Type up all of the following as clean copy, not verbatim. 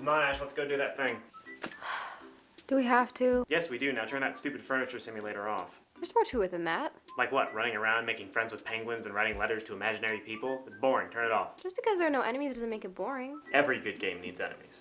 Come on, Ash, let's go do that thing. Do we have to? Yes, we do. Now turn that stupid furniture simulator off. There's more to it than that. Like what? Running around, making friends with penguins, and writing letters to imaginary people? It's boring. Turn it off. Just because there are no enemies doesn't make it boring. Every good game needs enemies.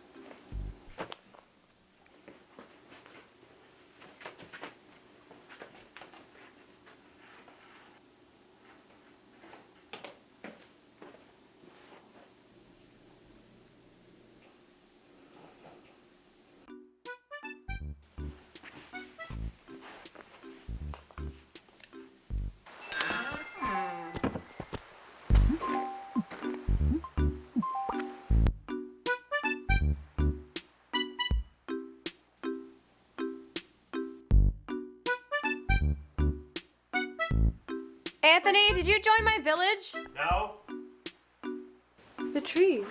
Anthony, did you join my village? No? The trees.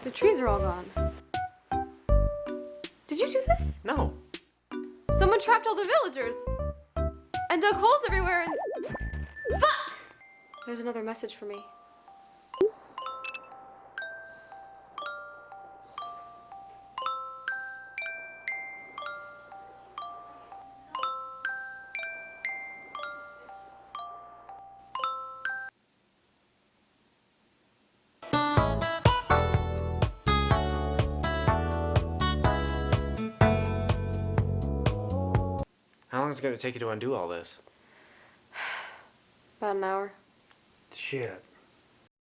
The trees are all gone. Did you do this? No. Someone trapped all the villagers and dug holes everywhere and... Fuck! There's another message for me. How long is it going to take you to undo all this? About an hour. Shit.